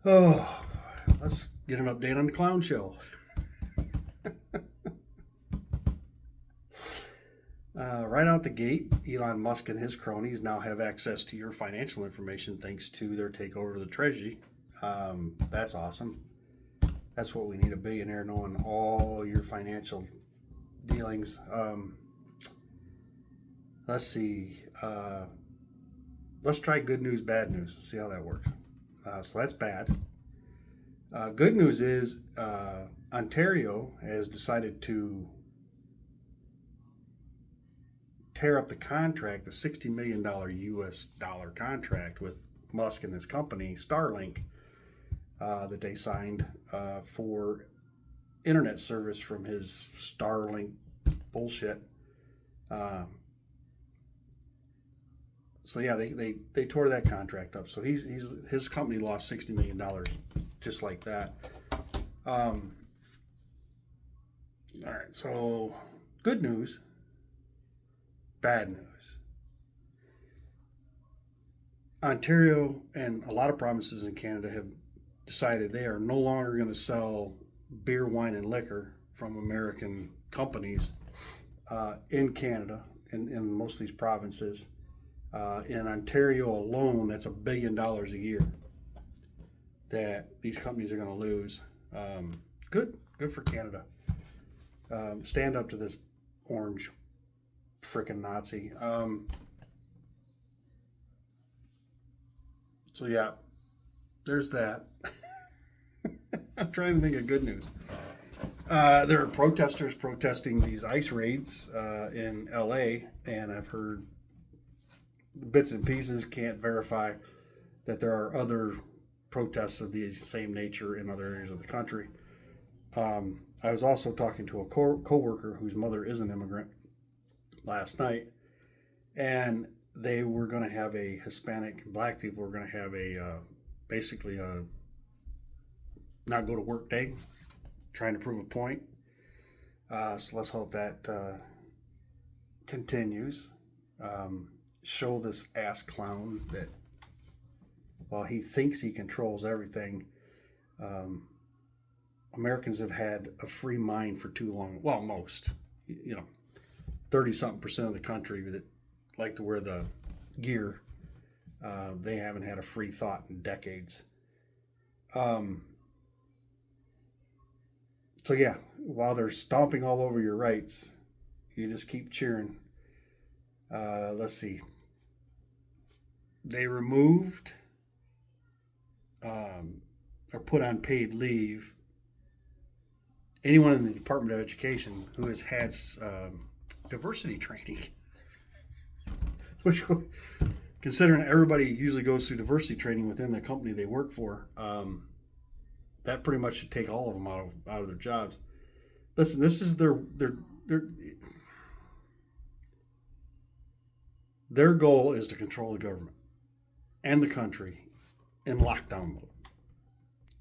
Oh, let's get an update on the clown show. Right out the gate, Elon Musk and his cronies now have access to your financial information thanks to their takeover of the Treasury. That's awesome. That's what we need, a billionaire knowing all your financial dealings. Let's see. Let's try good news, bad news. See how that works. So that's bad. Good news is Ontario has decided to tear up the contract, the $60 million US dollar contract with Musk and his company, Starlink, that they signed for internet service from his Starlink bullshit. Uh, so yeah, they tore that contract up. So he's his company lost $60 million just like that. Um, all right, so good news, bad news. Ontario and a lot of provinces in Canada have decided they are no longer going to sell beer, wine, and liquor from American companies in Canada, in most of these provinces. In Ontario alone, that's $1 billion a year that these companies are going to lose. Good for Canada. Stand up to this orange freaking Nazi. So yeah, there's that. I'm trying to think of good news. There are protesters protesting these ICE raids in LA, and I've heard bits and pieces, can't verify that there are other protests of the same nature in other areas of the country. I was also talking to a co-worker whose mother is an immigrant last night, and they were going to have a Hispanic and Black people were going to have a basically a not go to work day, trying to prove a point. So let's hope that continues. Um, Show this ass clown that while he thinks he controls everything, um, Americans have had a free mind for too long. Well, most, 30 something percent of the country that like to wear the gear, they haven't had a free thought in decades. Um, so, yeah, while they're stomping all over your rights, you just keep cheering. Let's see. They removed um, or put on paid leave anyone in the Department of Education who has had diversity training, which, considering everybody usually goes through diversity training within the company they work for, that pretty much should take all of them out of their jobs. Listen, this is their goal is to control the government and the country in lockdown mode,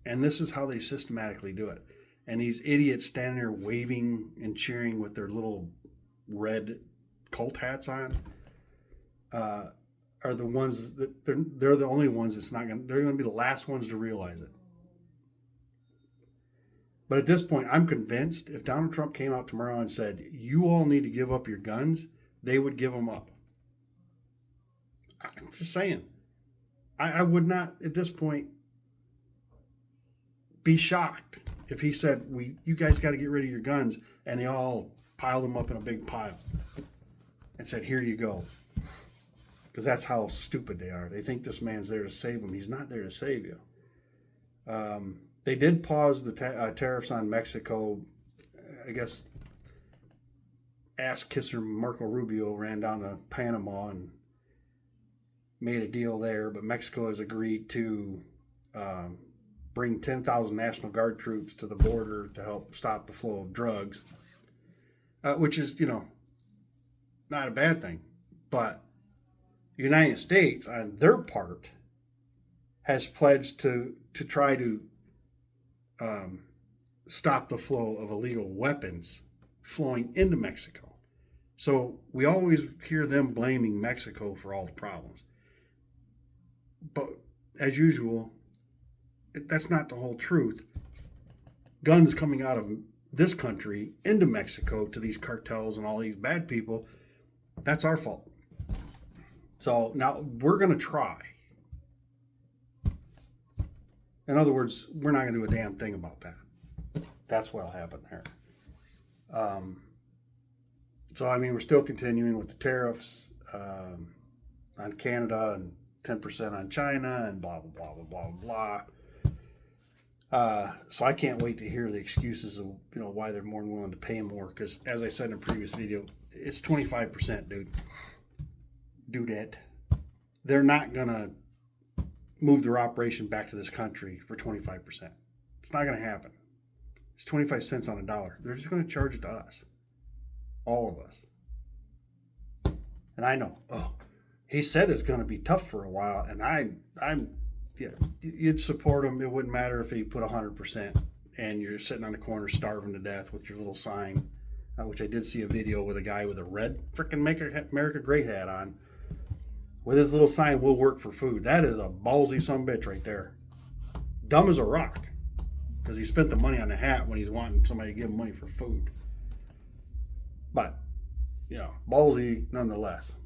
and this is how they systematically do it. And these idiots standing there waving and cheering with their little red cult hats on uh, are the ones that they're the only ones that's not going. They're going to be the last ones to realize it. But at this point, I'm convinced if Donald Trump came out tomorrow and said, "You all need to give up your guns," they would give them up. I'm just saying. I would not at this point be shocked if he said, you guys got to get rid of your guns," and they all piled them up in a big pile and said, "Here you go." Because that's how stupid they are. They think this man's there to save them. He's not there to save you. They did pause the tariffs on Mexico. I guess ass kisser Marco Rubio ran down to Panama and made a deal there, but Mexico has agreed to um, bring 10,000 National Guard troops to the border to help stop the flow of drugs, which is, not a bad thing. But the United States, on their part, has pledged to try to um, stop the flow of illegal weapons flowing into Mexico. So we always hear them blaming Mexico for all the problems. But as usual, That's not the whole truth. Guns coming out of this country into Mexico to these cartels and all these bad people, that's our fault. So now we're going to try. In other words, we're not going to do a damn thing about that. That's what'll happen there. Um, so, I mean, we're still continuing with the tariffs on Canada and 10% on China and blah, blah, blah, blah, blah, blah. So I can't wait to hear the excuses of, why they're more than willing to pay more. Because as I said in a previous video, it's 25%, dude. Do that. They're not going to move their operation back to this country for 25%. It's not going to happen. It's 25 cents on a dollar. They're just going to charge it to us. All of us. And I know, he said it's going to be tough for a while. And yeah, you'd support him. It wouldn't matter if he put 100% and you're sitting on the corner starving to death with your little sign, which I did see a video with a guy with a red freaking Make America Great hat on with his little sign, "We'll work for food." That is a ballsy sumbitch right there. Dumb as a rock because he spent the money on the hat when he's wanting somebody to give him money for food. But, ballsy nonetheless.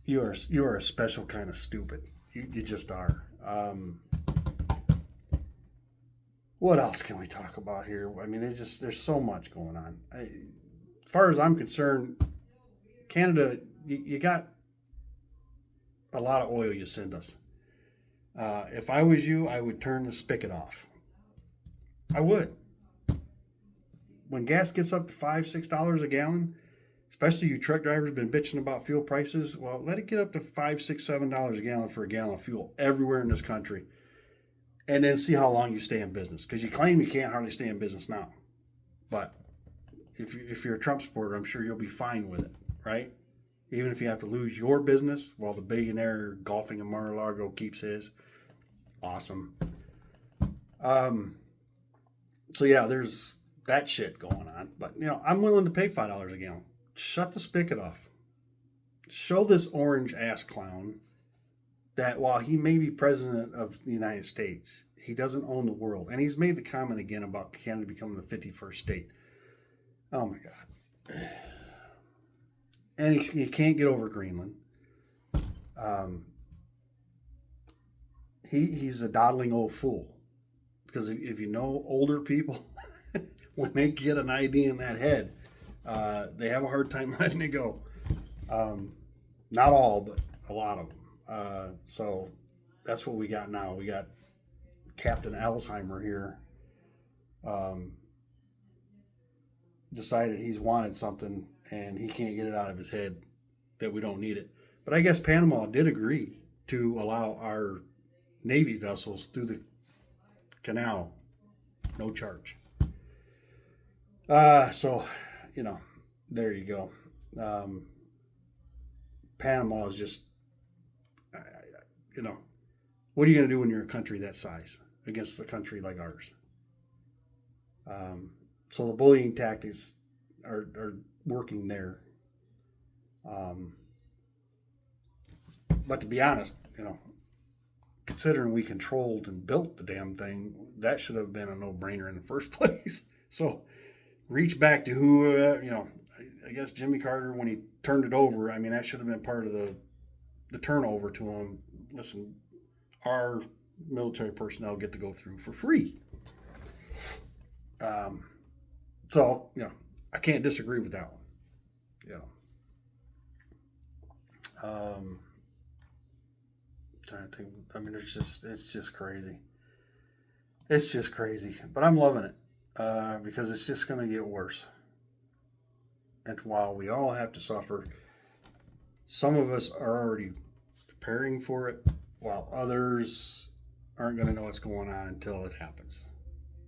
You are a special kind of stupid. You just are. What else can we talk about here? I mean, there's so much going on. As far as I'm concerned, Canada, you got a lot of oil you send us. If I was you, I would turn the spigot off. I would. When gas gets up to $5-6 a gallon, especially you truck drivers been bitching about fuel prices, well, let it get up to $5, $6, $7 a gallon for a gallon of fuel everywhere in this country, and then see how long you stay in business. Because you claim you can't hardly stay in business now, but if you're a Trump supporter, I'm sure you'll be fine with it, right? Even if you have to lose your business while the billionaire golfing in Mar-a-Lago keeps his. Awesome. So yeah, there's that shit going on. But I'm willing to pay $5 a gallon. Shut the spigot off. Show this orange ass clown that while he may be president of the United States, he doesn't own the world. And he's made the comment again about Canada becoming the 51st state. Oh my God. And he can't get over Greenland. He's a dawdling old fool. Because if you know older people, when they get an idea in that head, they have a hard time letting it go. Not all, but a lot of them. So that's what we got now. We got Captain Alzheimer here. Decided he's wanted something and he can't get it out of his head that we don't need it. But I guess Panama did agree to allow our Navy vessels through the canal, no charge. So, there you go. Panama is just, what are you going to do when you're a country that size against a country like ours? So the bullying tactics are working there. But to be honest, considering we controlled and built the damn thing, that should have been a no-brainer in the first place. So reach back to who, I guess Jimmy Carter, when he turned it over, I mean, that should have been part of the turnover to him. Listen, our military personnel get to go through for free. So, I can't disagree with that one. Trying to think. I mean, it's just crazy. It's just crazy. But I'm loving it because it's just going to get worse. And while we all have to suffer, some of us are already preparing for it, while others aren't going to know what's going on until it happens.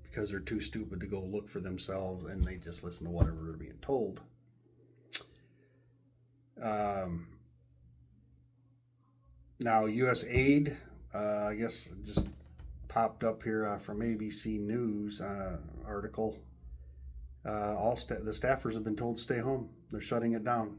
Because they're too stupid to go look for themselves and they just listen to whatever they're being told. Now, U.S. aid, I guess just popped up here from ABC News article. The staffers have been told to stay home. They're shutting it down.